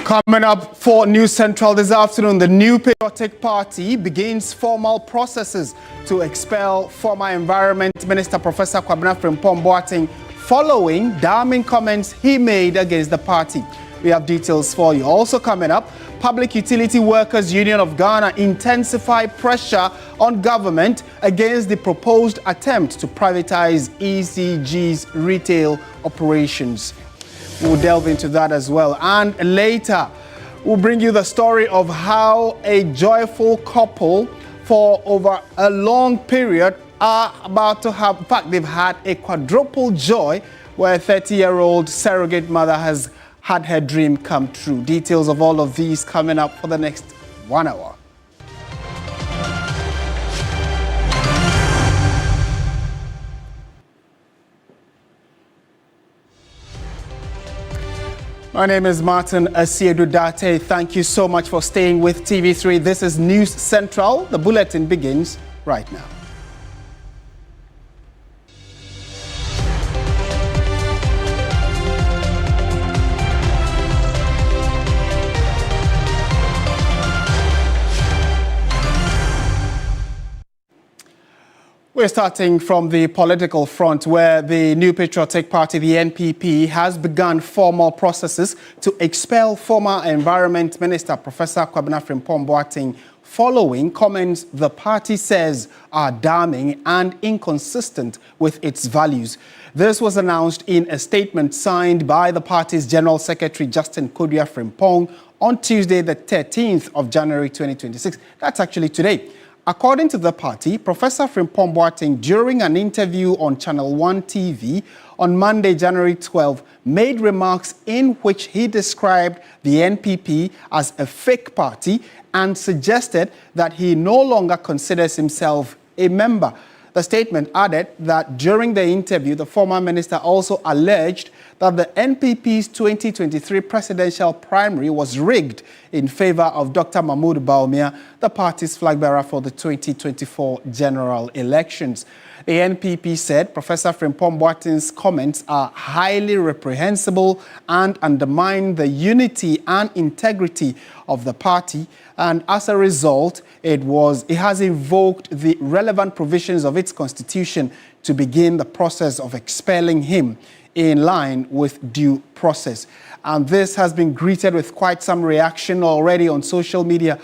Coming up for News Central this afternoon, the New Patriotic Party begins formal processes to expel former Environment Minister Professor Kwabena Frimpong Boateng following damning comments he made against the party. We have details for you. Also coming up, Public Utility Workers Union of Ghana intensify pressure on government against the proposed attempt to privatize ECG's retail operations. We'll delve into that as well. And later, we'll bring you the story of how a joyful couple for over a long period are about to have, in fact, they've had a quadruple joy where a 30-year-old surrogate mother has had her dream come true. Details of all of these coming up for the next 1 hour. My name is Martin Asiedu Date. Thank you so much for staying with TV3. This is News Central. The bulletin begins right now. We're starting from the political front, where the New Patriotic Party, the NPP, has begun formal processes to expel former Environment Minister Professor Kwabena Frimpong Boateng following comments the party says are damning and inconsistent with its values. This was announced in a statement signed by the party's General Secretary Justin Kodua Frimpong on Tuesday, the 13th of January 2026. That's actually today. According to the party, Professor Frimpong Boateng, during an interview on Channel 1 TV on Monday, January 12, made remarks in which he described the NPP as a fake party and suggested that he no longer considers himself a member. The statement added that during the interview, the former minister also alleged that the NPP's 2023 presidential primary was rigged in favor of Dr. Mahmoud Bawumia, the party's flag bearer for the 2024 general elections. The NPP said Professor Frimpong Boateng's comments are highly reprehensible and undermine the unity and integrity of the party, and as a result, it has invoked the relevant provisions of its constitution to begin the process of expelling him in line with due process. And this has been greeted with quite some reaction already on social media.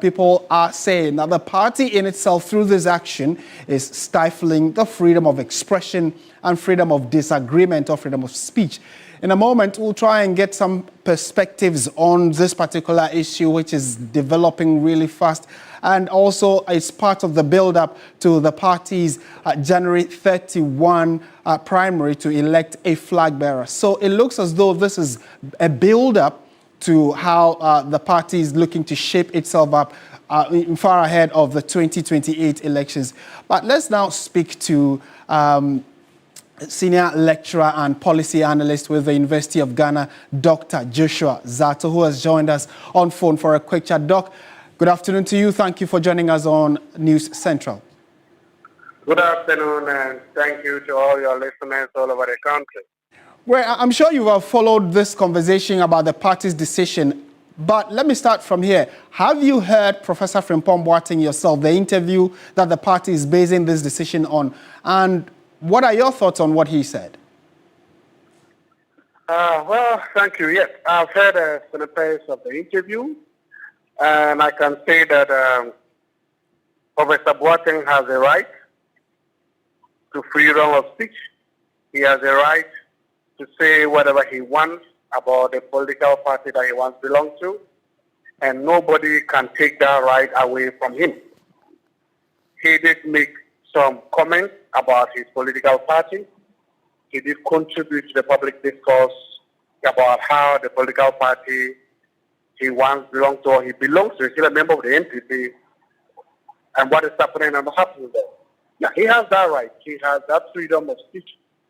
People are saying that the party in itself, through this action, is stifling the freedom of expression and freedom of disagreement or freedom of speech. In a moment, we'll try and get some perspectives on this particular issue, which is developing really fast. And also, it's part of the build-up to the party's January 31 primary to elect a flag bearer. So it looks as though this is a build-up to how the party is looking to shape itself up far ahead of the 2028 elections. But let's now speak to senior lecturer and policy analyst with the University of Ghana, Dr. Joshua Zato, who has joined us on phone for a quick chat. Doc, good afternoon to you. Thank you for joining us on News Central. Good afternoon, and thank you to all your listeners all over the country. Well, I'm sure you have followed this conversation about the party's decision, but let me start from here. Have you heard Professor Frimpong Boateng yourself, the interview that the party is basing this decision on, and what are your thoughts on what he said? Well, thank you. Yes, I've heard a snippet of the interview, and I can say that Professor Boateng has a right to freedom of speech. He has a right to say whatever he wants about the political party that he wants to belong to, and nobody can take that right away from him. He did make some comments about his political party. He did contribute to the public discourse about how the political party he once belonged to, or he belongs to, he's still a member of the NPP, and what is happening and not happening there. Yeah, he has that right. He has that freedom of speech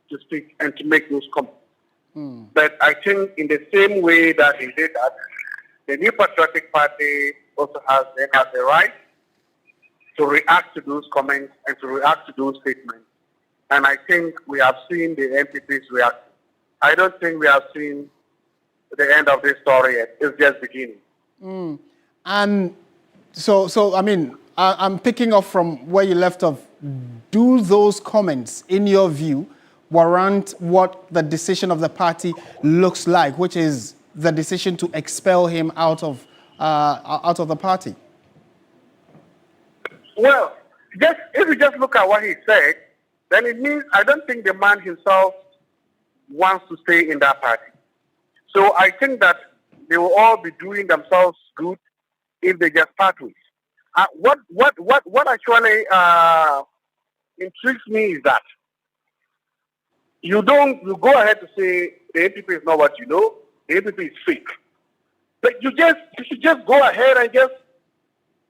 to speak and to make those comments. But I think in the same way that he did that, the New Patriotic Party also has the right to react to those comments and to react to those statements. And I think we have seen the NPP's reaction. I don't think we have seen the end of this story yet. It's just beginning. And so I mean, I'm picking up from where you left off. Do those comments, in your view, warrant what the decision of the party looks like, which is the decision to expel him out of the party? Well, if you just look at what he said, then it means I don't think the man himself wants to stay in that party. So I think that they will all be doing themselves good if they just part ways. What actually intrigues me is that you go ahead to say the NPP is not what you know, the NPP is fake. But you should just go ahead and just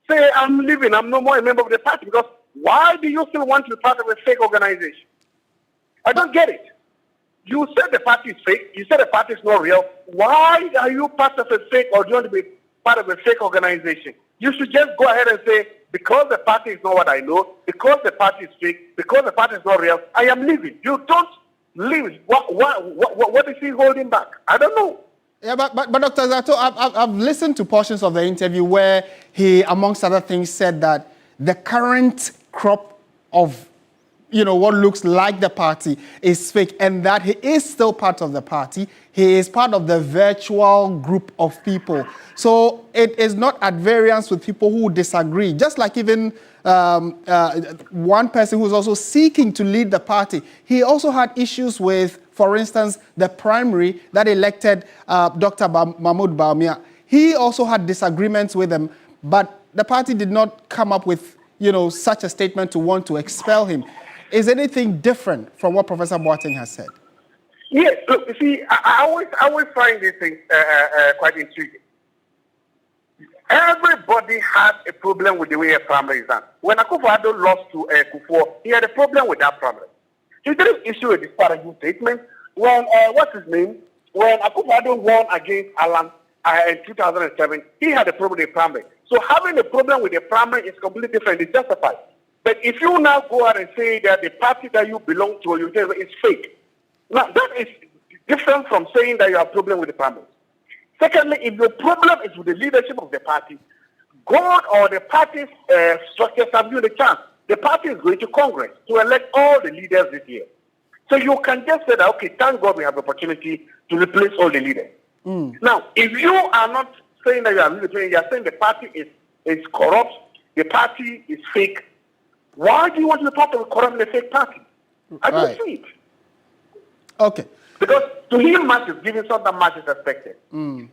say, I'm leaving, I'm no more a member of the party, because why do you still want to be part of a fake organization? I don't get it. You said the party is fake, you said the party is not real. Why are you part of a fake, or do you want to be part of a fake organization? You should just go ahead and say, because the party is not what I know, because the party is fake, because the party is not real, I am leaving. You don't leave. What is he holding back? I don't know. Yeah, but Dr. Zato, I've listened to portions of the interview where he, amongst other things, said that the current crop of, what looks like the party is fake, and that he is still part of the party. He is part of the virtual group of people. So it is not at variance with people who disagree. Just like even one person who's also seeking to lead the party, he also had issues with, for instance, the primary that elected Dr. Mahmoud Bawumia. He also had disagreements with them, but the party did not come up with, such a statement to want to expel him. Is anything different from what Professor Boateng has said? Yes, look, you see, I always find these things quite intriguing. Everybody has a problem with the way a primary is done. When Akufo-Addo lost to Kufuor, he had a problem with that primary. He didn't issue a disparaging statement. When, when Akufo-Addo won against Alan in 2007, he had a problem with the primary. So having a problem with the primary is completely different. It's justified. But if you now go out and say that the party that you belong to or you say is fake, now that is different from saying that you have a problem with the primary. Secondly, if your problem is with the leadership of the party, God or the party's structures have you the chance. The party is going to Congress to elect all the leaders this year. So you can just say that, okay, thank God we have the opportunity to replace all the leaders. Now, if you are not saying that you are military, you are saying the party is corrupt, the party is fake, why do you want to be part of a corrupt and fake party? I don't see it. Okay. Because to him, much is given, sometimes much is expected.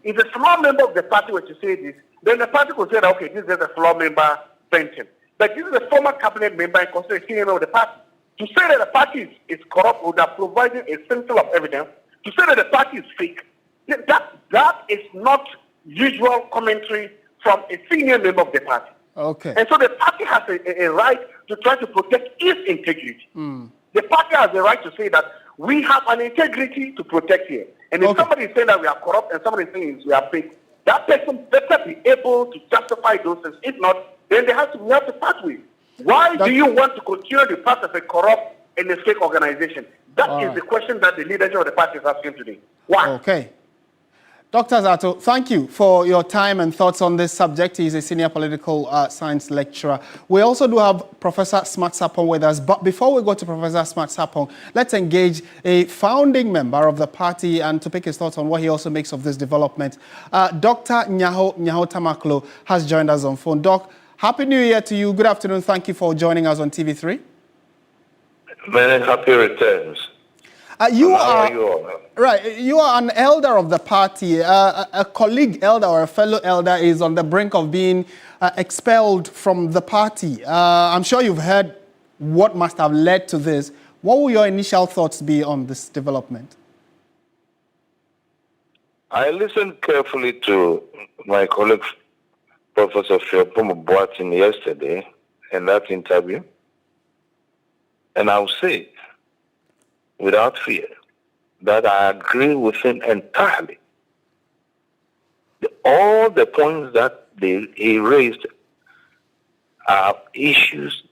If a small member of the party were to say this, then the party could say that, okay, this is a small member pension. But this is a former cabinet member and considered a senior member of the party. To say that the party is corrupt would have provided a sample of evidence. To say that the party is fake, that is not usual commentary from a senior member of the party. Okay. And so the party has a right to try to protect its integrity. The party has the right to say that we have an integrity to protect here. And if somebody is saying that we are corrupt and somebody is saying we are fake, that person better be able to justify those things. If not, then we have to part with. Why do you want to continue to be part of a corrupt and a fake organization? That is the question that the leadership of the party is asking today. Why? Okay. Dr. Zato, thank you for your time and thoughts on this subject. He's a senior political science lecturer. We also do have Professor Smart Sapong with us. But before we go to Professor Smart Sapong, let's engage a founding member of the party and to pick his thoughts on what he also makes of this development. Dr. Nyaho Tamaklo has joined us on phone. Doc, Happy New Year to you. Good afternoon. Thank you for joining us on TV3. Many happy returns. You are an elder of the party. A colleague elder or a fellow elder is on the brink of being expelled from the party. I'm sure you've heard what must have led to this. What will your initial thoughts be on this development? I listened carefully to my colleague, Professor Boateng Boateng, yesterday in that interview. And I'll say, without fear, that I agree with him entirely. All the points that he raised are issues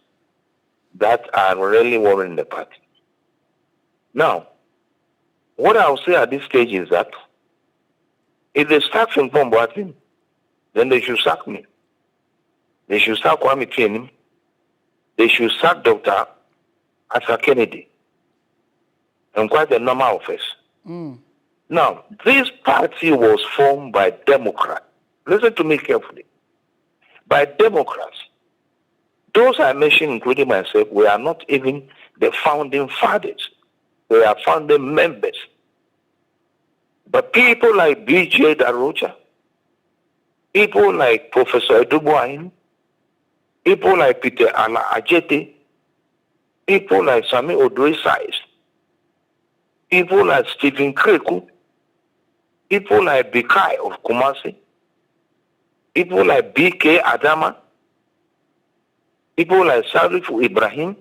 that are really worrying the party. Now, what I'll say at this stage is that If they start from Boatin, then they should sack me. They should sack Kwame Training. They should sack Dr. Asa Kennedy. And quite a normal office. Now, this party was formed by Democrats. Listen to me carefully. By Democrats. Those I mentioned, including myself, we are not even the founding fathers. We are founding members. But people like B.J. Darocha, people like Professor Edubuain, people like Peter Ala Ajete, people like Sami Odoi-Sais, people like Stephen Kreku, people like Bikai of Kumasi, people like B.K. Adama, people like Sarifu Ibrahim,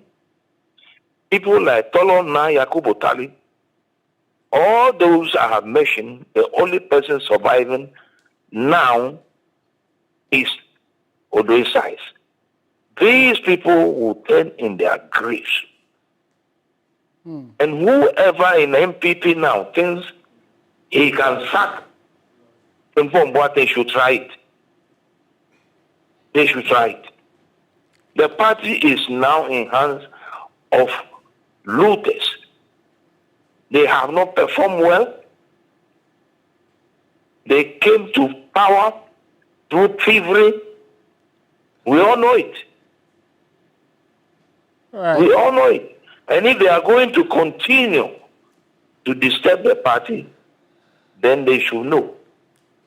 people like Tolona Yakubu Tali. All those I have mentioned, the only person surviving now is Odoi-Sais. These people will turn in their graves. And whoever in MPP now thinks he can sack inform what they should try it. They should try it. The party is now in hands of looters. They have not performed well. They came to power through thievery. We all know it. Right. We all know it. And if they are going to continue to disturb the party, then they should know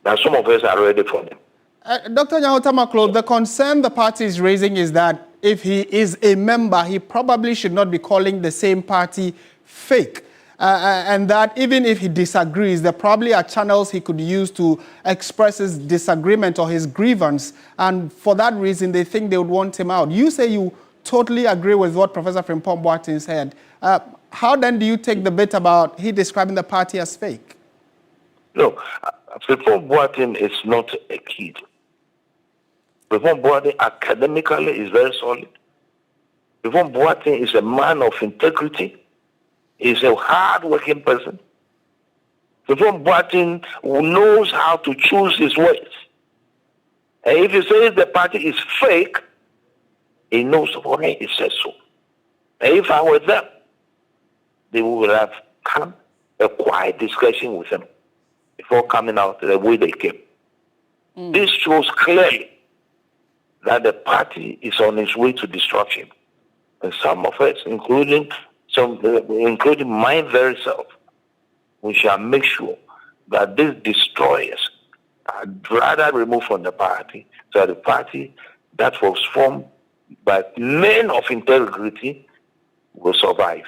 that some of us are ready for them. Dr. Nyahotamaklo, the concern the party is raising is that if he is a member, he probably should not be calling the same party fake. And that even if he disagrees, there probably are channels he could use to express his disagreement or his grievance. And for that reason, they think they would want him out. You say you totally agree with what Professor Frimpong Boatin said. How then do you take the bit about he describing the party as fake? No, Frimpong Boatin is not a kid. Frimpong Boatin academically is very solid. Frimpong Boatin is a man of integrity. He's a hard-working person. Frimpong Boatin knows how to choose his words. And if he says the party is fake, he knows why he says so. And if I were them, they would have come a quiet discussion with him before coming out the way they came. This shows clearly that the party is on its way to destruction. And some of us, including my very self, we shall make sure that these destroyers are rather removed from the party, so that the party that was formed by men of integrity will survive.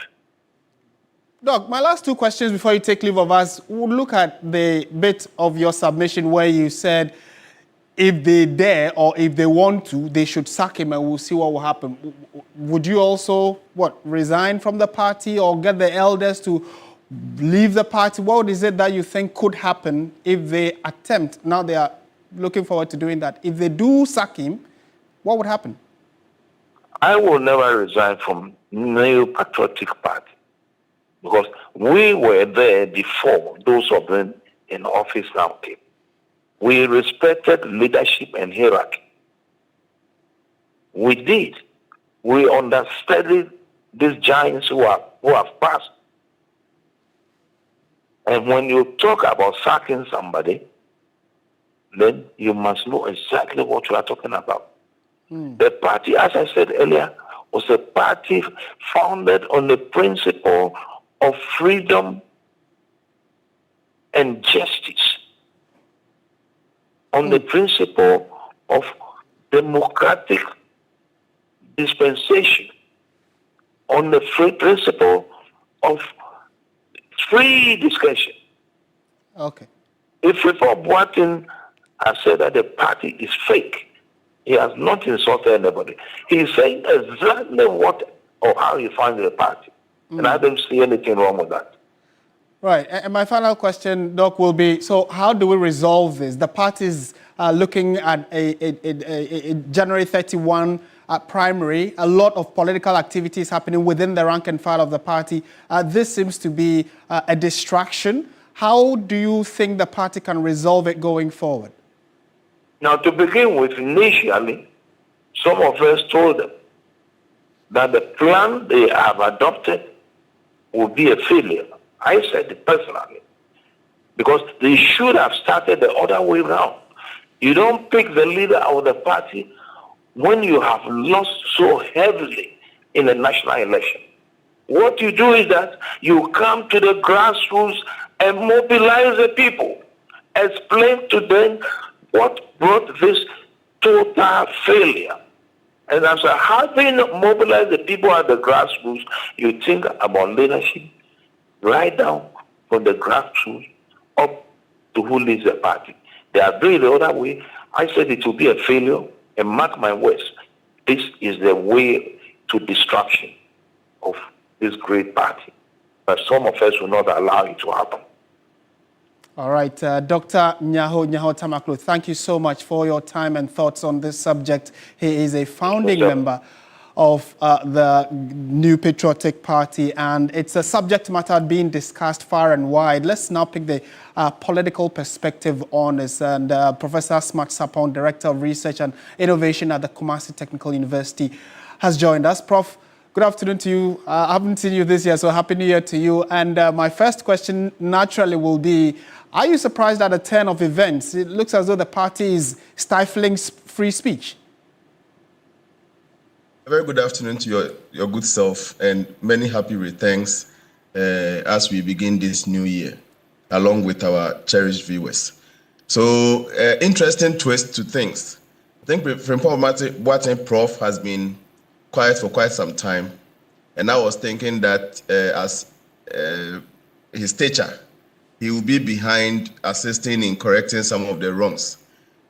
Doc, my last two questions before you take leave of us. We'll look at the bit of your submission where you said if they dare or if they want to, they should sack him and we'll see what will happen. Would you also, resign from the party or get the elders to leave the party? What is it that you think could happen if they attempt? Now they are looking forward to doing that. If they do sack him, what would happen? I will never resign from New Patriotic Party because we were there before those of them in office now came. We respected leadership and hierarchy. We did. We understudied these giants who have passed. And when you talk about sacking somebody, then you must know exactly what you are talking about. The party, as I said earlier, was a party founded on the principle of freedom and justice, on the principle of democratic dispensation, on the free principle of free discussion. Okay. If Frimpong Boatin has said that the party is fake, he has not insulted anybody. He's saying exactly what or how he finds the party. And I don't see anything wrong with that. Right. And my final question, Doc, will be, so how do we resolve this? The parties are looking at a January 31 primary. A lot of political activities happening within the rank and file of the party. This seems to be a distraction. How do you think the party can resolve it going forward? Now, to begin with, initially, some of us told them that the plan they have adopted will be a failure. I said it personally, because they should have started the other way around. You don't pick the leader of the party when you have lost so heavily in a national election. What you do is that you come to the grassroots and mobilize the people. Explain to them what brought this total failure. And after having mobilized the people at the grassroots, you think about leadership right down from the grassroots up to who leads the party. They are doing the other way. I said it will be a failure, and mark my words, this is the way to destruction of this great party. But some of us will not allow it to happen. All right, Dr. Nyaho Tamaklo, thank you so much for your time and thoughts on this subject. He is a founding member of the New Patriotic Party, and it's a subject matter being discussed far and wide. Let's now pick the political perspective on this. And Professor Smart Sapon, Director of Research and Innovation at the Kumasi Technical University, has joined us. Prof, good afternoon to you. I haven't seen you this year, so Happy New Year to you. And my first question naturally will be, are you surprised at the turn of events? It looks as though the party is stifling free speech. A very good afternoon to your good self, and many happy returns as we begin this new year, along with our cherished viewers. So, interesting twist to things. I think Frimpong Prof has been quiet for quite some time, and I was thinking that as his stature, he will be behind assisting in correcting some of the wrongs.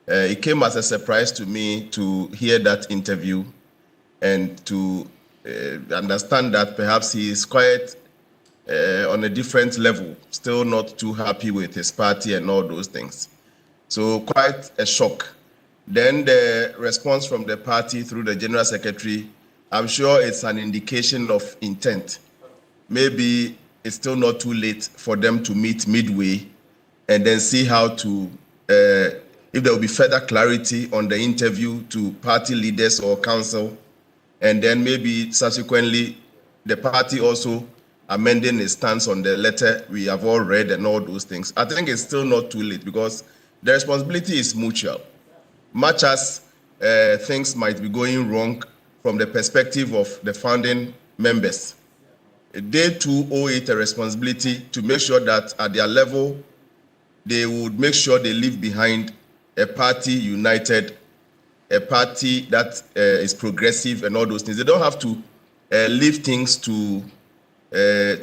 It came as a surprise to me to hear that interview and to understand that perhaps he is quite on a different level, still not too happy with his party and all those things. So quite a shock. Then the response from the party through the General Secretary, I'm sure it's an indication of intent. Maybe it's still not too late for them to meet midway and then see how to, if there will be further clarity on the interview to party leaders or council, and then maybe subsequently the party also amending its stance on the letter we have all read and all those things. I think it's still not too late because the responsibility is mutual. Much as things might be going wrong from the perspective of the founding members, they too owe it a responsibility to make sure that at their level, they would make sure they leave behind a party united, a party that is progressive and all those things. They don't have to leave things to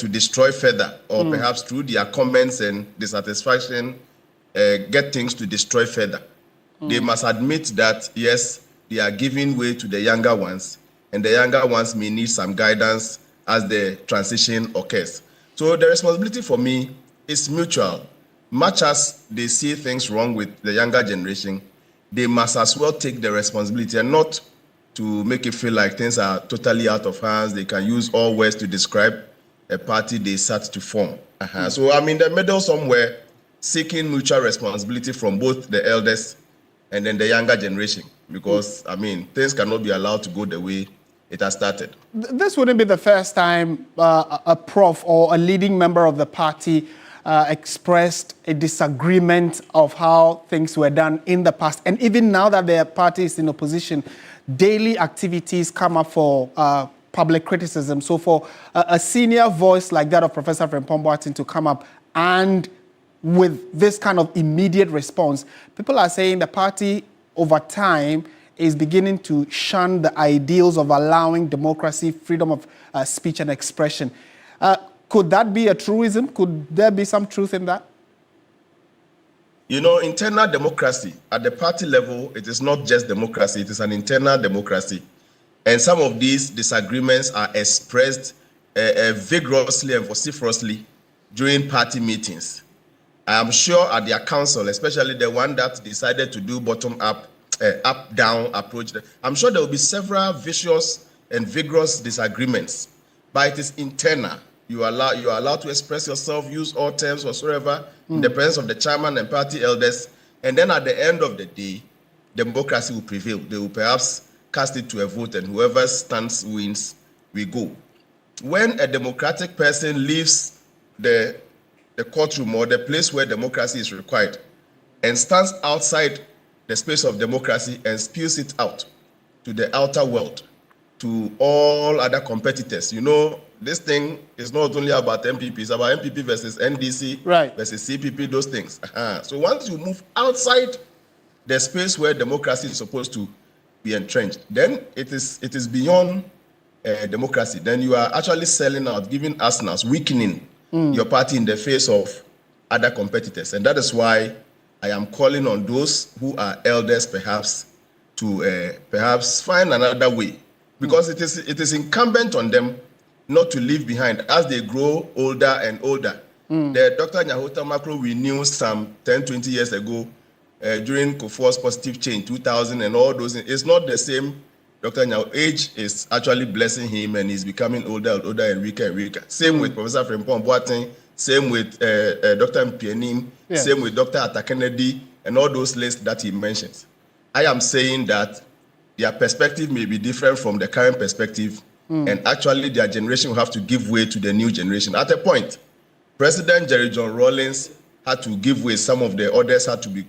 destroy further, or perhaps through their comments and dissatisfaction, get things to destroy further. They must admit that, yes, they are giving way to the younger ones, and the younger ones may need some guidance as the transition occurs. So the responsibility for me is mutual. Much as they see things wrong with the younger generation, they must as well take the responsibility and not to make it feel like things are totally out of hands. They can use all words to describe a party they sat to form. So I'm in the middle somewhere, seeking mutual responsibility from both the elders and then the younger generation, because, I mean, things cannot be allowed to go the way it has started. This wouldn't be the first time a prof or a leading member of the party expressed a disagreement of how things were done in the past. And even now that their party is in opposition, daily activities come up for public criticism. So for a senior voice like that of Professor Frimpong to come up and with this kind of immediate response, people are saying the party over time is beginning to shun the ideals of allowing democracy, freedom of speech and expression. Could that be a truism? Could there be some truth in that? You know, internal democracy at the party level, it is not just democracy, it is an internal democracy. And some of these disagreements are expressed vigorously and vociferously during party meetings. I am sure at their council, especially the one that decided to do bottom-up, up-down approach, I'm sure there will be several vicious and vigorous disagreements, but it is internal. You are allowed to express yourself, use all terms whatsoever in the presence of the chairman and party elders. And then at the end of the day, democracy will prevail. They will perhaps cast it to a vote, and whoever stands wins, we go. When a democratic person leaves the courtroom or the place where democracy is required and stands outside the space of democracy and spews it out to the outer world, to all other competitors. You know, this thing is not only about MPP, it's about MPP versus NDC versus CPP, those things. So once you move outside the space where democracy is supposed to be entrenched, then it is beyond democracy. Then you are actually selling out, giving arsenals, weakening your party in the face of other competitors. And that is why I am calling on those who are elders perhaps to perhaps find another way, because it is incumbent on them not to leave behind as they grow older and older. The Dr. Nyahota Macro we knew some 10, 20 years ago during Kufuor's positive change, 2000 and all those, it's not the same. Dr. Nyaw, age is actually blessing him and he's becoming older and older and weaker and weaker. Same with Professor Frimpong Boateng, same with Dr. Mpianim, same with Dr. Atta Kennedy and all those lists that he mentions. I am saying that their perspective may be different from the current perspective, and actually their generation will have to give way to the new generation. At a point, President Jerry John Rawlings had to give way, some of the others had to be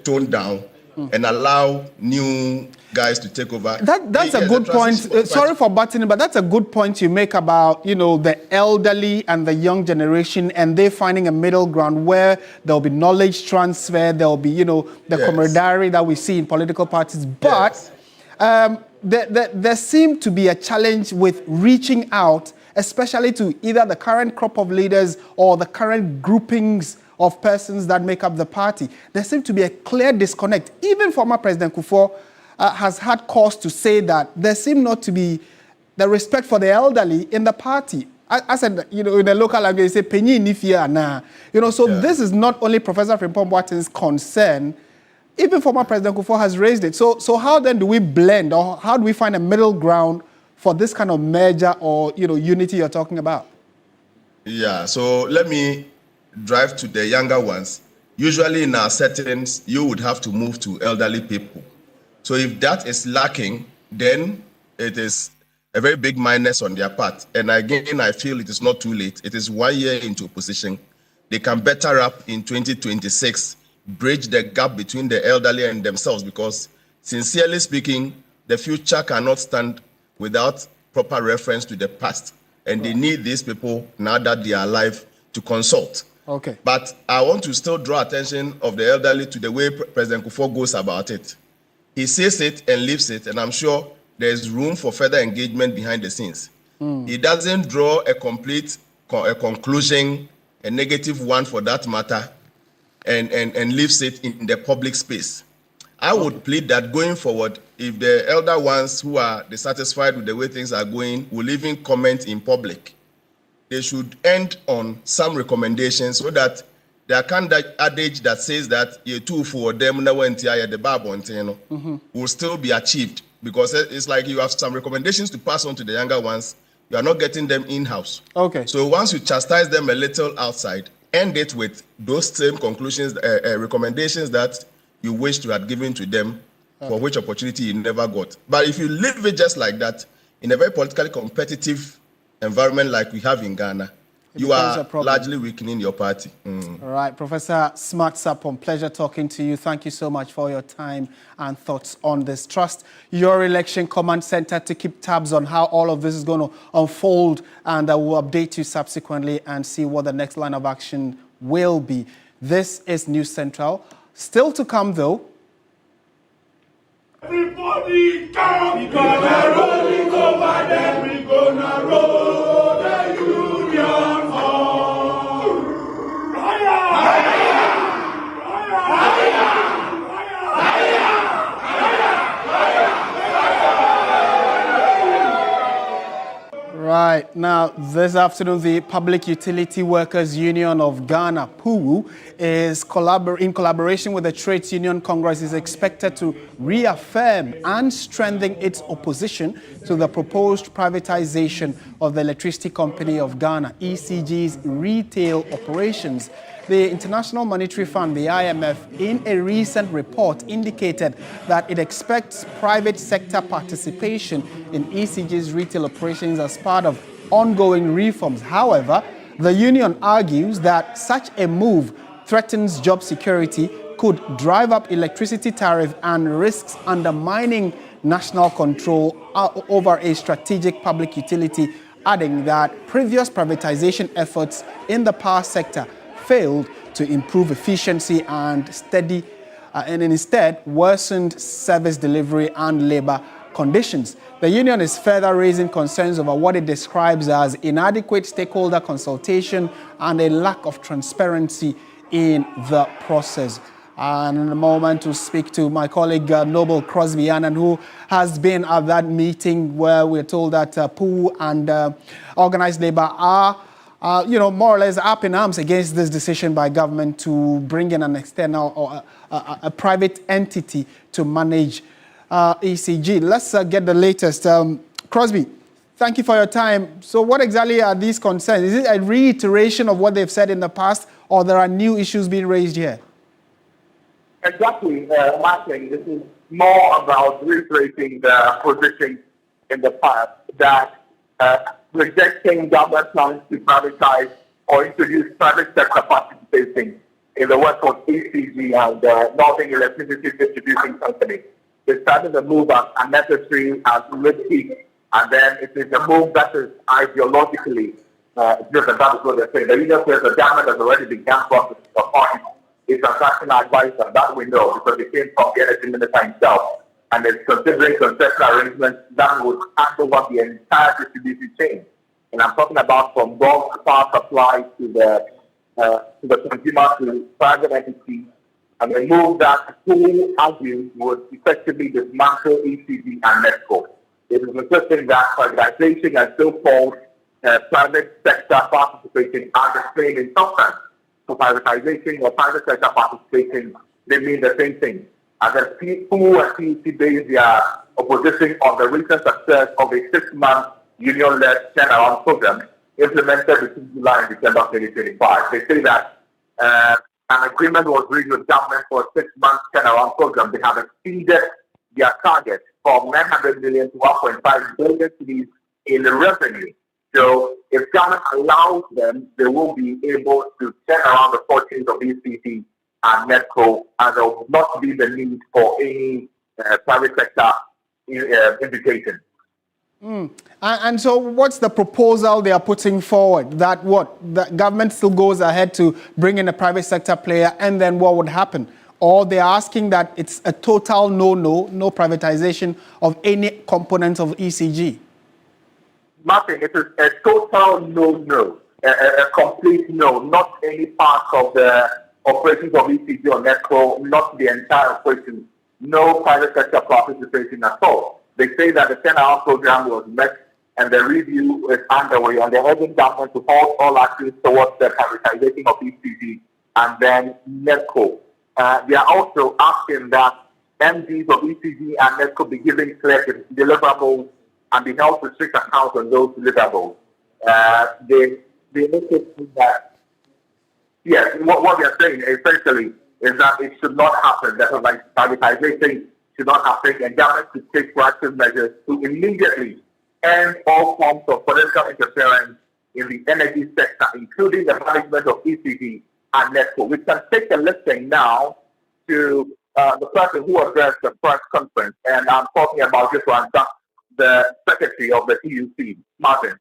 toned down and allow new guys to take over. That's a good point. Sorry for butting in, but that's a good point you make about, you know, the elderly and the young generation, and they finding a middle ground where there'll be knowledge transfer, there'll be, you know, the camaraderie that we see in political parties. But there seemed to be a challenge with reaching out, especially to either the current crop of leaders or the current groupings of persons that make up the party. There seemed to be a clear disconnect. Even former President Kufuor has had cause to say that there seemed not to be the respect for the elderly in the party. I said, you know, in the local language, they say, "Penyi nifia na." You know, so this is not only Professor Frimpong Boateng's concern. Even former President Kufuor has raised it. So how then do we blend, or how do we find a middle ground for this kind of merger or, you know, unity you're talking about? Yeah, so let me drive to the younger ones. Usually in our settings, you would have to move to elderly people. So if that is lacking, then it is a very big minus on their part. And again, I feel it is not too late. It is 1 year into opposition. They can better up in 2026, bridge the gap between the elderly and themselves, because sincerely speaking, the future cannot stand without proper reference to the past. And they need these people, now that they are alive, to consult. Okay. But I want to still draw attention of the elderly to the way President Kufuor goes about it. He says it and leaves it, and I'm sure there's room for further engagement behind the scenes. He doesn't draw a complete conclusion, a negative one for that matter, and leaves it in the public space. I would plead that going forward, if the elder ones who are dissatisfied with the way things are going will even comment in public, they should end on some recommendations so that the kind of adage that says that you too for them the Bible will still be achieved, because it's like you have some recommendations to pass on to the younger ones. You are not getting them in-house. Okay. So once you chastise them a little outside, end it with those same conclusions, recommendations that you wish to have given to them, for which opportunity you never got. But if you leave it just like that, in a very politically competitive environment like we have in Ghana, you are largely weakening your party. All right, Professor Smart Sapon, pleasure talking to you. Thank you so much for your time and thoughts on this. Trust your election command center to keep tabs on how all of this is going to unfold, and I will update you subsequently and see what the next line of action will be. This is News Central. Still to come, though. Everybody come, we gonna roll it over them, we gonna roll the union home. Higher! Higher! Higher! Right, now Now, this afternoon, the Public Utility Workers Union of Ghana, PUWU, is in collaboration with the Trades Union Congress, is expected to reaffirm and strengthen its opposition to the proposed privatization of the Electricity Company of Ghana, ECG's retail operations. The International Monetary Fund, the IMF, in a recent report indicated that it expects private sector participation in ECG's retail operations as part of ongoing reforms. However, the union argues that such a move threatens job security, could drive up electricity tariff, and risks undermining national control over a strategic public utility, adding that previous privatization efforts in the power sector failed to improve efficiency and instead worsened service delivery and labor conditions. The union is further raising concerns over what it describes as inadequate stakeholder consultation and a lack of transparency in the process. And in a moment to speak to my colleague Noble Crosby Annan, who has been at that meeting where we're told that PUWU and organized labor are more or less up in arms against this decision by government to bring in an external or a private entity to manage ECG. Let's get the latest. Crosby, thank you for your time. So what exactly are these concerns? Is it a reiteration of what they've said in the past, or there are new issues being raised here? Exactly, Martin. This is more about reiterating the position in the past that rejecting government plans to privatize or introduce private sector participation in the work of ECG and Northern Electricity Distribution Company. They started the move as unnecessary, as risky, and then it is a move that is ideologically driven. That is what they're saying. The union says the government has already begun process of appointing a transactional advisor. That we know because it came from the energy minister himself. And it's considering concession arrangements that would handle over the entire distribution chain. And I'm talking about from bulk power supply to the consumer to private entities. And the move that PUWU argues would effectively dismantle ECG and NETCO. It is insisting that privatization and so-called private sector participation are the same in substance. So privatization or private sector participation, they mean the same thing. And then PUWU and PEC base their opposition on the recent success of a 6-month union-led turnaround program implemented between July and December 2025. They say that an agreement was reached with government for a 6-month turnaround program. They have exceeded their target from 900 million to 1.5 billion cedis in revenue. So if government allows them, they will be able to turn around the fortunes of ECG and NETCO, and there will not be the need for any private sector invitation. And so what's the proposal they are putting forward? That the government still goes ahead to bring in a private sector player, and then what would happen? Or they're asking that it's a total no privatization of any component of ECG? Martin, it is a total no, a complete no, not any part of the operations of ECG or NETCO, not the entire operation, no private sector participation at all. They say that the turnaround program was met and the review is underway, and they're urging government to halt all actions towards the privatization of ECG and then NETCO. They are also asking that MDs of ECG and NETCO be given clear deliverables and be held to strict account on those deliverables. They indicate that, yes, what they're saying essentially is that it should not happen. That like privatization should not happen, and government should take proactive measures to immediately end all forms of political interference in the energy sector, including the management of ECG and NETCO. We can take a listen now to the person who addressed the press conference, and I'm talking about this one, the secretary of the TUC, Martin.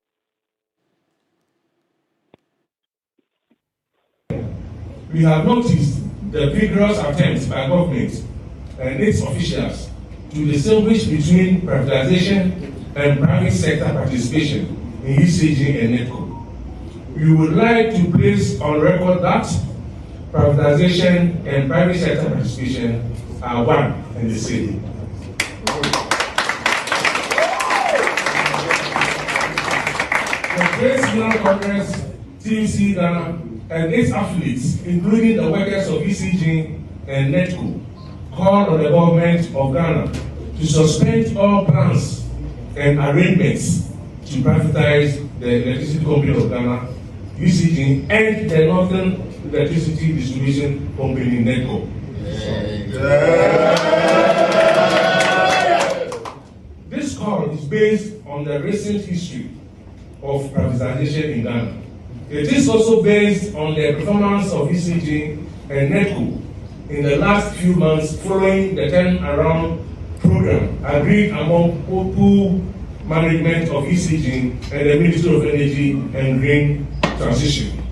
We have noticed the vigorous attempts by government and its officials to distinguish between privatization and private sector participation in ECG and NETCO. We would like to place on record that privatization and private sector participation are one and the same. The Trade Union Congress, TUC Ghana, and its affiliates, including the workers of ECG and NETCO, called on the government of Ghana to suspend all plans and arrangements to privatize the Electricity Company of Ghana, ECG, and the Northern Electricity Distribution Company, NETCO. This call is based on the recent history of privatization in Ghana. It is also based on the performance of ECG and NETCO in the last few months following the turnaround program agreed among pool management of ECG and the Ministry of Energy and Green Transition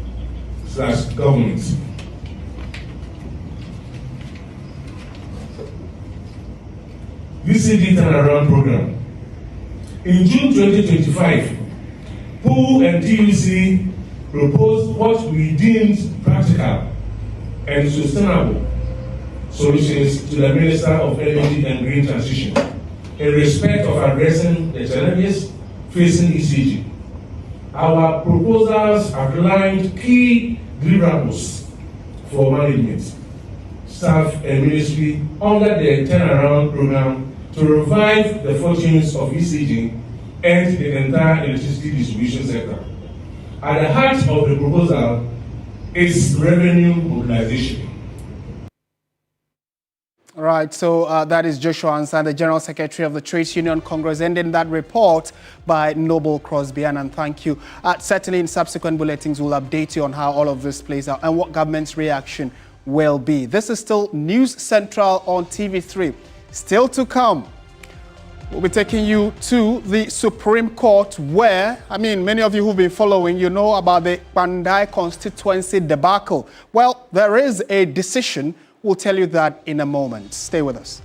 / government. ECG turnaround program. In June 2025, POO and TUC proposed what we deemed practical and sustainable solutions to the Minister of Energy and Green Transition in respect of addressing the challenges facing ECG. Our proposals outlined key deliverables for management, staff, and ministry under the turnaround program to revive the fortunes of ECG and the entire electricity distribution sector. At the heart of the proposal is revenue mobilization. All right, so that is Joshua Ansan, the General Secretary of the Trades Union Congress, ending that report by Noble Crosby. And thank you. Certainly in subsequent bulletins, we'll update you on how all of this plays out and what government's reaction will be. This is still News Central on TV3. Still to come, we'll be taking you to the Supreme Court where, many of you who've been following, you know about the Bandai constituency debacle. Well, there is a decision. We'll tell you that in a moment. Stay with us.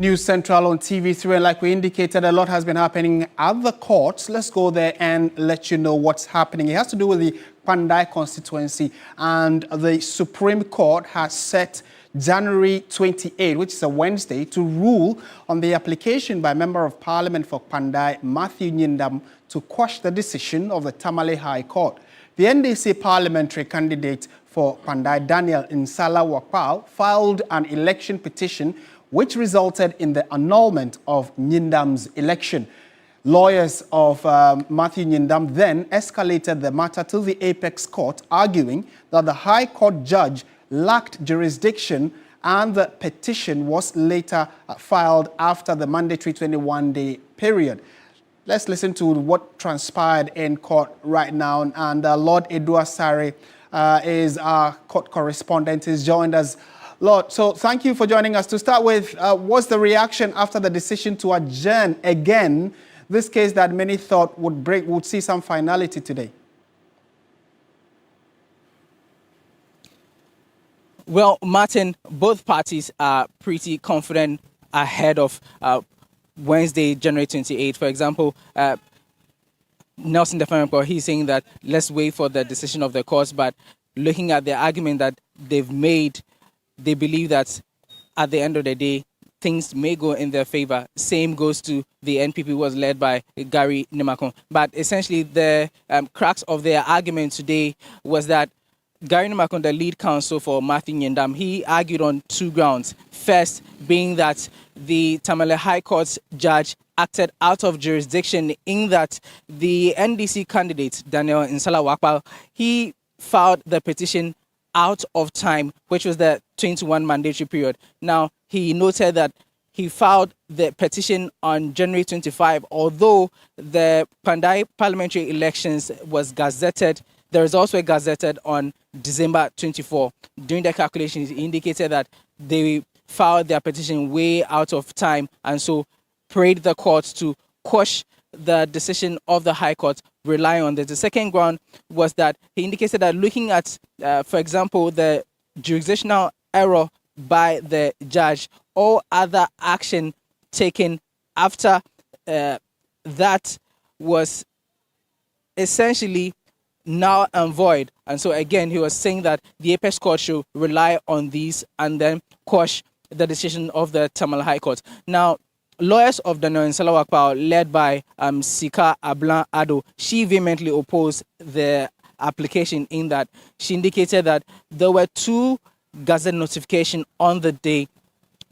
News Central on TV3, and like we indicated, a lot has been happening at the courts. Let's go there and let you know what's happening. It has to do with the Pandai constituency, and the Supreme Court has set January 28, which is a Wednesday, to rule on the application by Member of Parliament for Pandai, Matthew Nyindam, to quash the decision of the Tamale High Court. The NDC parliamentary candidate for Pandai, Daniel Nsala Wakpao, filed an election petition which resulted in the annulment of Nyindam's election. Lawyers of Matthew Nyindam then escalated the matter to the Apex Court, arguing that the High Court judge lacked jurisdiction and the petition was later filed after the mandatory 21-day period. Let's listen to what transpired in court right now. And Lord Edua Sari is our court correspondent. He's joined us. Lord, so thank you for joining us. To start with, what's the reaction after the decision to adjourn again this case that many thought would see some finality today? Well, Martin, both parties are pretty confident ahead of Wednesday, January 28th. For example, Nelson Defenko, he's saying that let's wait for the decision of the courts, but looking at the argument that they've made, they believe that at the end of the day, things may go in their favor. Same goes to the NPP, who was led by Gary Nimakon. But essentially, the crux of their argument today was that Gary Nimakon, the lead counsel for Matthew Nyindam, he argued on two grounds. First, being that the Tamale High Court judge acted out of jurisdiction, in that the NDC candidate, Daniel Nsala Wakpao, he filed the petition out of time, which was the 21 mandatory period. Now, he noted that he filed the petition on January 25, although the Pandai parliamentary elections was gazetted. The results were gazetted on December 24. During the calculations, he indicated that they filed their petition way out of time, and so prayed the courts to quash the decision of the High Court, relying on this. The second ground was that he indicated that looking at, for example, the jurisdictional error by the judge, all other action taken after that was essentially null and void. And so again, he was saying that the Apex Court should rely on these and then quash the decision of the Tamale High Court. Now, lawyers of Daniel Nsala Wakpao, led by Sika Ablan Ado, she vehemently opposed the application, in that she indicated that there were two Gazette notifications on the day,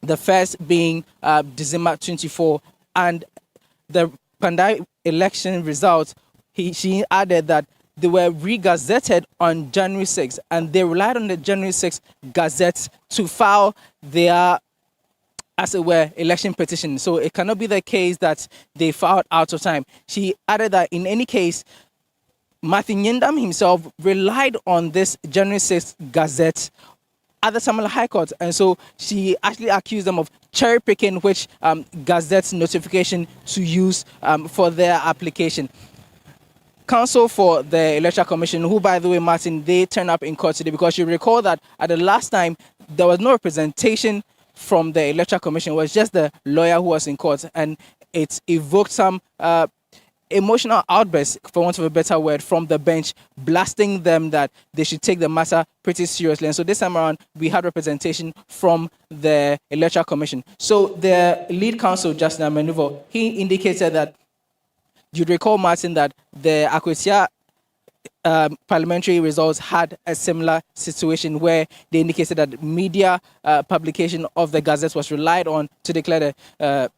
the first being December 24, and the Pandai election results, she added that they were re-gazetted on January 6, and they relied on the January 6 Gazette to file their, as it were, election petition. So it cannot be the case that they filed out of time. She added that in any case, Matthew Nyindam himself relied on this January 6 Gazette at the Tamale High Court, and so she actually accused them of cherry-picking which Gazette notification to use for their application. Counsel for the Electoral Commission, who, by the way, Martin, they turned up in court today, because you recall that at the last time there was no representation from the Electoral Commission. It was just the lawyer who was in court, and it evoked some emotional outbursts, for want of a better word, from the bench, blasting them that they should take the matter pretty seriously. And so this time around, we had representation from the Electoral Commission. So the lead counsel, Justin Amenuvo, he indicated that, you'd recall, Martin, that the Akwetia parliamentary results had a similar situation, where they indicated that media publication of the Gazette was relied on to declare the,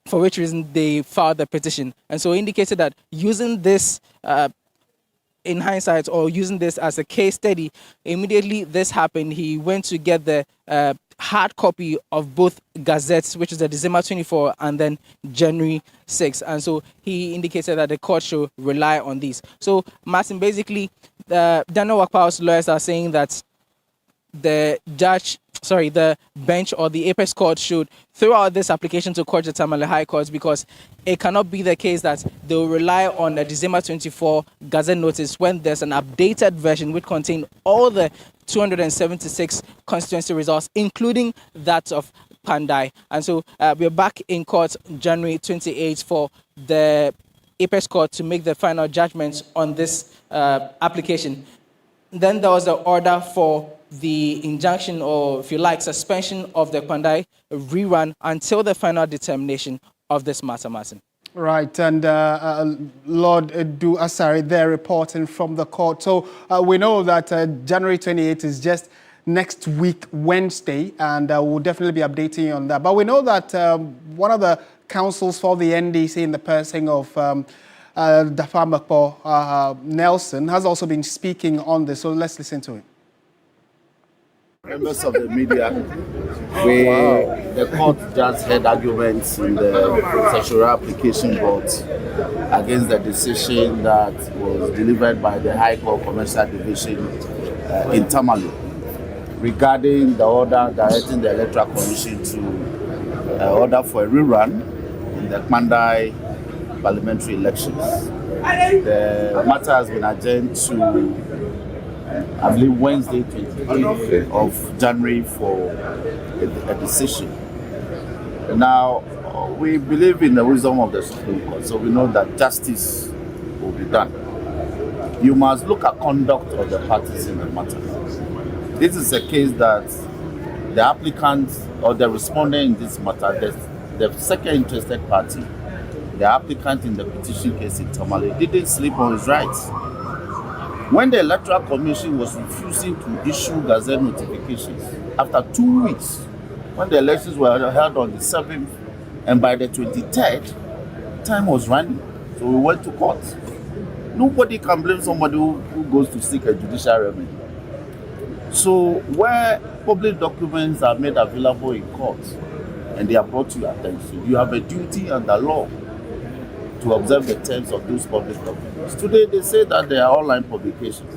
for which reason they filed the petition. And so indicated that using this in hindsight, or using this as a case study, immediately this happened, he went to get the hard copy of both gazettes, which is the December 24 and then January 6. And so he indicated that the court should rely on these. So, Martin, basically, Daniel Wakpao's lawyers are saying that the bench or the Apex Court should throw out this application to quash the Tamale High Court, because it cannot be the case that they will rely on the December 24 Gazette notice when there's an updated version which contains all the 276 constituency results, including that of Pandai. And so we're back in court January 28th for the Apex Court to make the final judgment on this application. Then there was the order for the injunction, or if you like, suspension of the Pandai rerun until the final determination of this matter, Martin. Right, and Lord Du Asari there reporting from the court. So we know that January 28th is just next week, Wednesday, and we'll definitely be updating you on that. But we know that one of the counsels for the NDC in the person of Dafamakpo Nelson has also been speaking on this. So let's listen to it. Members of the media, the court just heard arguments in the sexual application board against the decision that was delivered by the High Court Commercial Division in Tamale regarding the order directing the Electoral Commission to order for a rerun in the Pandai parliamentary elections. The matter has been adjourned to, I believe, Wednesday, 28th of January for a decision. Now, we believe in the wisdom of the Supreme Court, so we know that justice will be done. You must look at conduct of the parties in the matter. This is a case that the applicant or the respondent in this matter, the second interested party, the applicant in the petition case in Tamale, didn't sleep on his rights. When the Electoral Commission was refusing to issue Gazette notifications, after 2 weeks, when the elections were held on the 7th, and by the 23rd, time was running. So we went to court. Nobody can blame somebody who goes to seek a judicial remedy. So where public documents are made available in court and they are brought to your attention, you have a duty under law to observe the terms of those public documents. Today they say that they are online publications,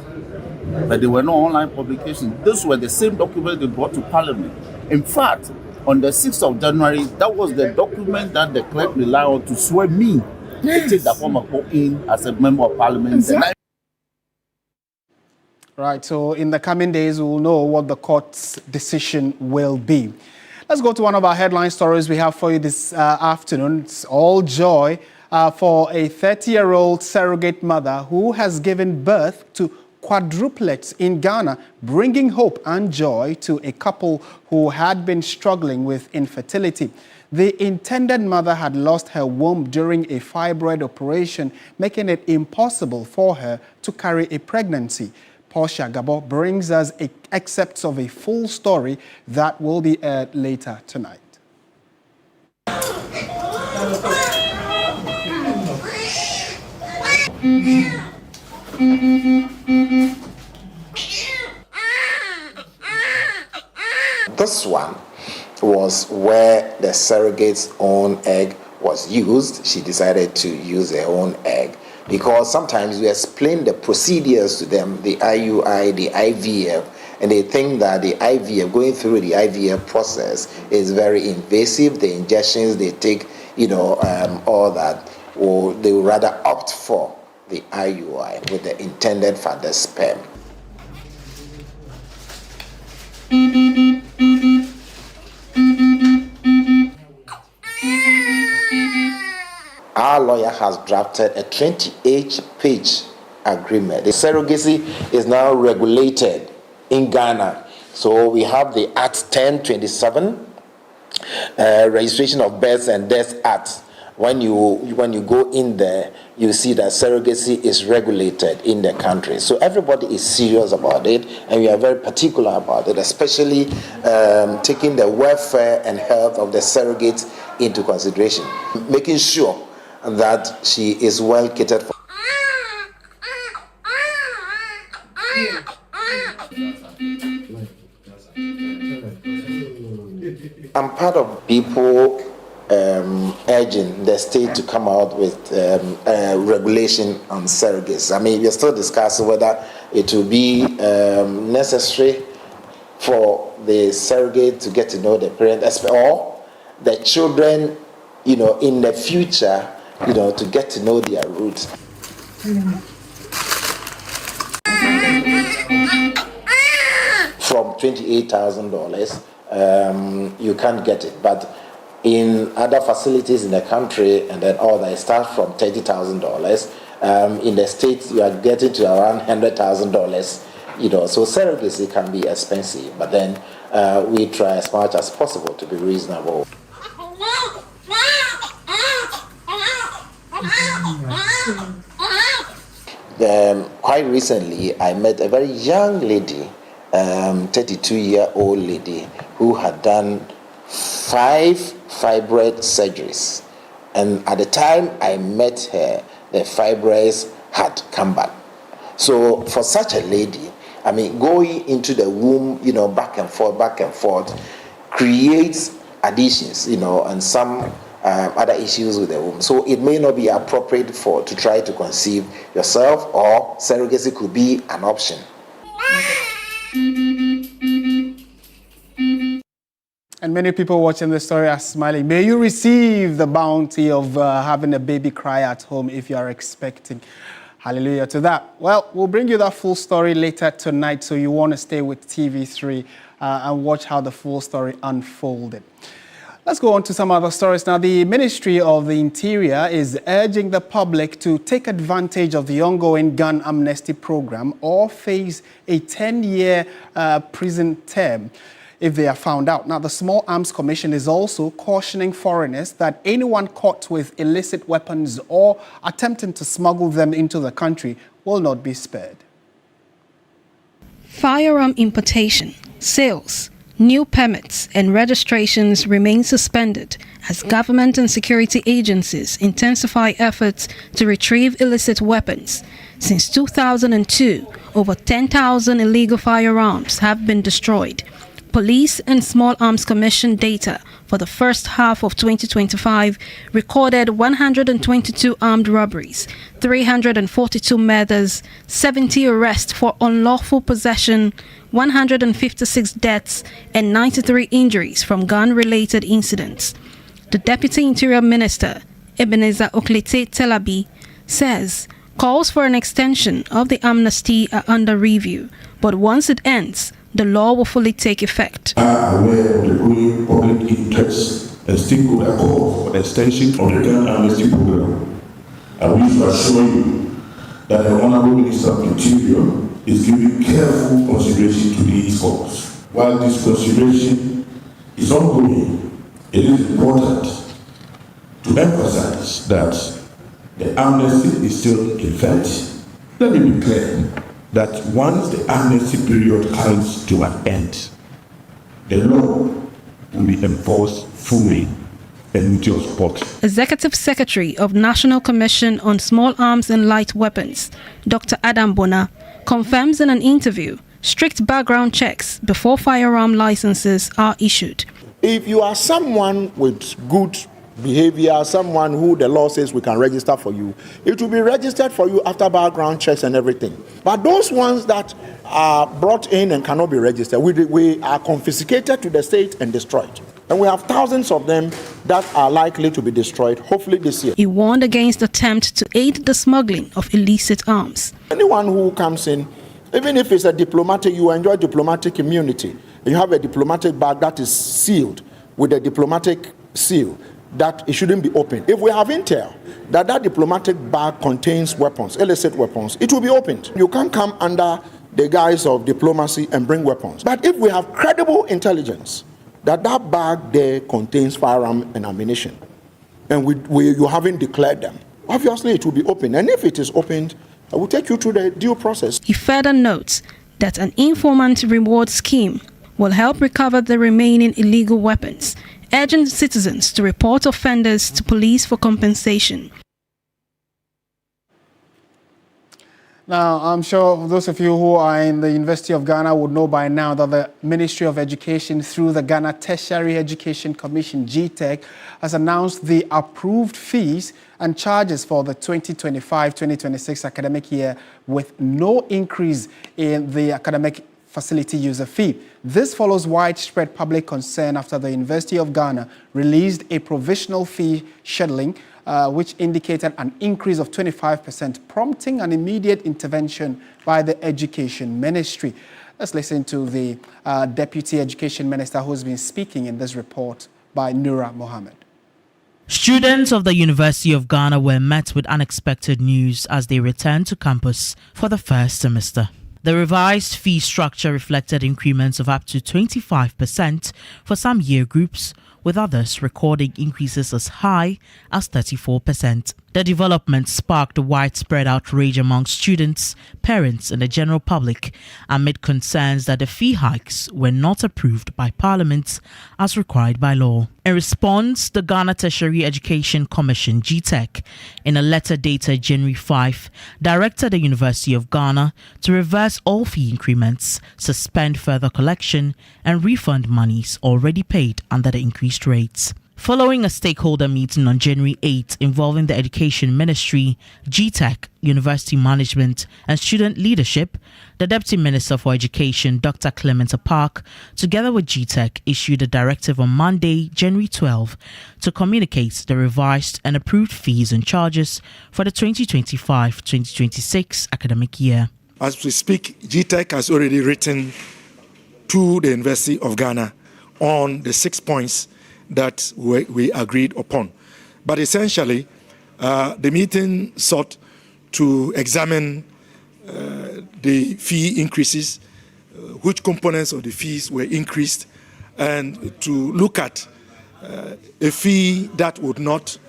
but they were not online publications. Those were the same documents they brought to Parliament. In fact, on the 6th of January, that was the document that the clerk relied on to swear me to take the former in as a member of Parliament. Exactly. Right, so in the coming days, we will know what the court's decision will be. Let's go to one of our headline stories we have for you this afternoon. It's all joy for a 30-year-old surrogate mother who has given birth to quadruplets in Ghana, bringing hope and joy to a couple who had been struggling with infertility. The intended mother had lost her womb during a fibroid operation, making it impossible for her to carry a pregnancy. Portia Gabo brings us excerpts of a full story that will be aired later tonight. This one was where the surrogate's own egg was used. She decided to use her own egg because sometimes we explain the procedures to them, the IUI, the IVF, and they think that the IVF, going through the IVF process is very invasive. The injections they take, all that, or they would rather opt for the IUI with the intended father's sperm. Our lawyer has drafted a 28-page agreement. The surrogacy is now regulated in Ghana. So we have the Act 1027, Registration of Births and Deaths Act. When you go in there, you see that surrogacy is regulated in the country. So everybody is serious about it, and we are very particular about it, especially taking the welfare and health of the surrogate into consideration, making sure that she is well catered for. I'm part of people urging the state to come out with regulation on surrogacy. I mean, we're still discussing whether it will be necessary for the surrogate to get to know the parent, or the children, in the future, to get to know their roots. From $28,000 you can't get it. But in other facilities in the country and then all that, it starts from $30,000. In the States, you are getting to around $100,000. So surrogacy can be expensive, but then we try as much as possible to be reasonable. Quite recently, I met a very young lady, 32-year-old lady, who had done 5 fibroid surgeries. And at the time I met her, the fibroids had come back. So for such a lady, going into the womb, back and forth, creates adhesions, and some other issues with the womb. So it may not be appropriate to try to conceive yourself, or surrogacy could be an option. And many people watching this story are smiling. May you receive the bounty of having a baby cry at home if you are expecting. Hallelujah to that. Well, we'll bring you that full story later tonight, so you want to stay with TV3 and watch how the full story unfolded. Let's go on to some other stories now. The Ministry of the Interior is urging the public to take advantage of the ongoing gun amnesty program or face a 10-year prison term if they are found out. Now, the Small Arms Commission is also cautioning foreigners that anyone caught with illicit weapons or attempting to smuggle them into the country will not be spared. Firearm importation, sales, new permits and registrations remain suspended as government and security agencies intensify efforts to retrieve illicit weapons. Since 2002, over 10,000 illegal firearms have been destroyed. Police and Small Arms Commission data for the first half of 2025 recorded 122 armed robberies, 342 murders, 70 arrests for unlawful possession, 156 deaths, and 93 injuries from gun-related incidents. The Deputy Interior Minister, Ebenezer Oklete Telabi, says calls for an extension of the amnesty are under review, but once it ends, the law will fully take effect. Are aware of the growing public interest and stakeholder call for the extension of the gun amnesty program. I wish to assure you that the Honorable Minister of Interior is giving careful consideration to these calls. While this consideration is ongoing, it is important to emphasize that the amnesty is still in effect. Let me be clear that once the amnesty period comes to an end, the law will be enforced fully and with your support. Executive Secretary of National Commission on Small Arms and Light Weapons, Dr. Adam Bona, confirms in an interview strict background checks before firearm licenses are issued. If you are someone with good behavior, someone who the law says we can register for you, it will be registered for you after background checks and everything. But those ones that are brought in and cannot be registered, we are confiscated to the state and destroyed. And we have thousands of them that are likely to be destroyed, hopefully this year. He warned against attempts to aid the smuggling of illicit arms. Anyone who comes in, even if it's a diplomatic, you enjoy diplomatic immunity. You have a diplomatic bag that is sealed with a diplomatic seal, that it shouldn't be opened. If we have intel that that diplomatic bag contains weapons, illicit weapons, it will be opened. You can't come under the guise of diplomacy and bring weapons. But if we have credible intelligence that that bag there contains firearm and ammunition, and you haven't declared them, obviously it will be opened. And if it is opened, I will take you through the due process. He further notes that an informant reward scheme will help recover the remaining illegal weapons, urging citizens to report offenders to police for compensation. Now, I'm sure those of you who are in the University of Ghana would know by now that the Ministry of Education, through the Ghana Tertiary Education Commission, GTEC, has announced the approved fees and charges for the 2025-2026 academic year with no increase in the academic facility user fee. This follows widespread public concern after the University of Ghana released a provisional fee scheduling which indicated an increase of 25%, prompting an immediate intervention by the Education Ministry. Let's listen to the Deputy Education Minister who's been speaking in this report by Nura Mohammed. Students of the University of Ghana were met with unexpected news as they returned to campus for the first semester. The revised fee structure reflected increments of up to 25% for some year groups, with others recording increases as high as 34%. The development sparked widespread outrage among students, parents, and the general public amid concerns that the fee hikes were not approved by Parliament as required by law. In response, the Ghana Tertiary Education Commission (GTEC), in a letter dated January 5, directed the University of Ghana to reverse all fee increments, suspend further collection, and refund monies already paid under the increased rates. Following a stakeholder meeting on January 8 involving the Education Ministry, GTEC, University Management, and Student Leadership, the Deputy Minister for Education, Dr. Clement Park, together with GTEC, issued a directive on Monday, January 12, to communicate the revised and approved fees and charges for the 2025-2026 academic year. As we speak, GTEC has already written to the University of Ghana on the 6 points that we agreed upon. But essentially, the meeting sought to examine the fee increases, which components of the fees were increased, and to look at a fee that would not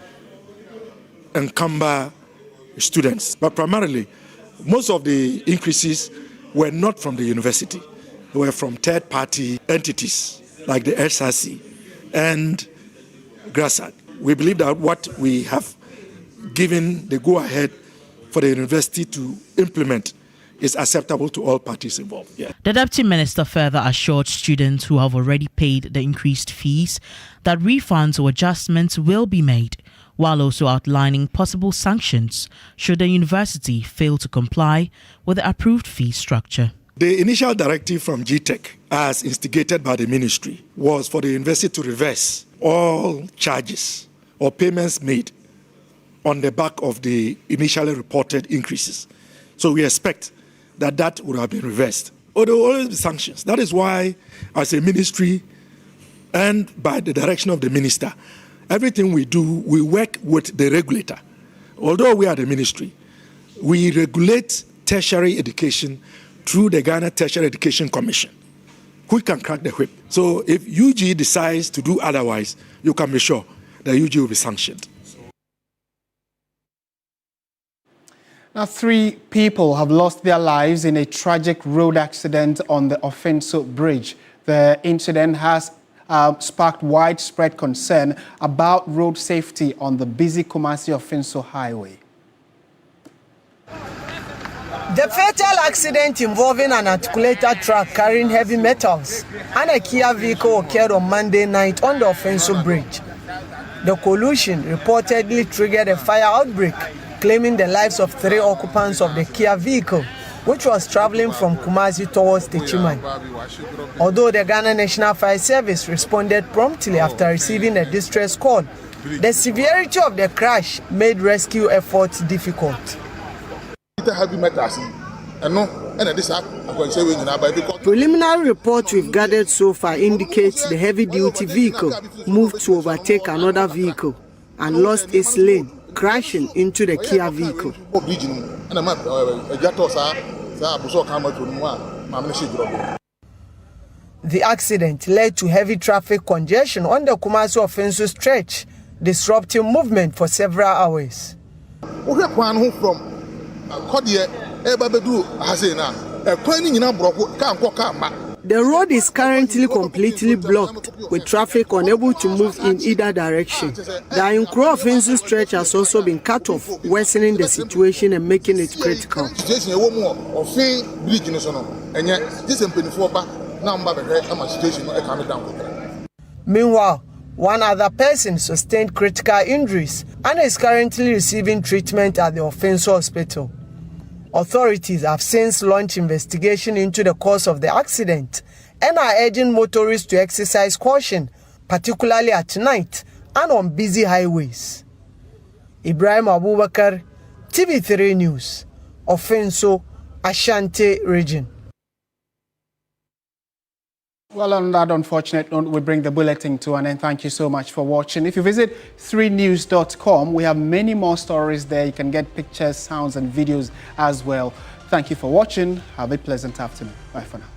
encumber students. But primarily, most of the increases were not from the university. They were from third-party entities like the SRC and GRASAD. We believe that what we have given the go-ahead for the university to implement is acceptable to all parties involved. Yeah. The Deputy Minister further assured students who have already paid the increased fees that refunds or adjustments will be made, while also outlining possible sanctions should the university fail to comply with the approved fee structure. The initial directive from GTEC, as instigated by the ministry, was for the university to reverse all charges or payments made on the back of the initially reported increases. So we expect that that would have been reversed. Or there will always be sanctions. That is why, as a ministry and by the direction of the minister, everything we do, we work with the regulator. Although we are the ministry, we regulate tertiary education through the Ghana Tertiary Education Commission, who can crack the whip. So if UG decides to do otherwise, you can be sure that UG will be sanctioned. Now, 3 people have lost their lives in a tragic road accident on the Offenso Bridge. The incident has sparked widespread concern about road safety on the busy Kumasi-Offenso highway. The fatal accident involving an articulated truck carrying heavy metals and a Kia vehicle occurred on Monday night on the Offenso Bridge. The collision reportedly triggered a fire outbreak, claiming the lives of 3 occupants of the Kia vehicle, which was traveling from Kumasi towards Techiman. Although the Ghana National Fire Service responded promptly after receiving a distress call, the severity of the crash made rescue efforts difficult. Preliminary reports we've gathered so far indicates the heavy-duty vehicle moved to overtake another vehicle and lost its lane, crashing into the Kia vehicle. The accident led to heavy traffic congestion on the Kumasi-Offenso stretch, disrupting movement for several hours. The road is currently completely blocked, with traffic unable to move in either direction. The Offenso stretch has also been cut off, worsening the situation and making it critical. Meanwhile, one other person sustained critical injuries and is currently receiving treatment at the Offenso Hospital. Authorities have since launched investigation into the cause of the accident and are urging motorists to exercise caution, particularly at night and on busy highways. Ibrahim Abubakar, TV3 News, Offenso, Ashanti Region. Well, on that unfortunate note, we bring the bulletin to an end. Thank you so much for watching. If you visit 3news.com, we have many more stories there. You can get pictures, sounds, and videos as well. Thank you for watching. Have a pleasant afternoon. Bye for now.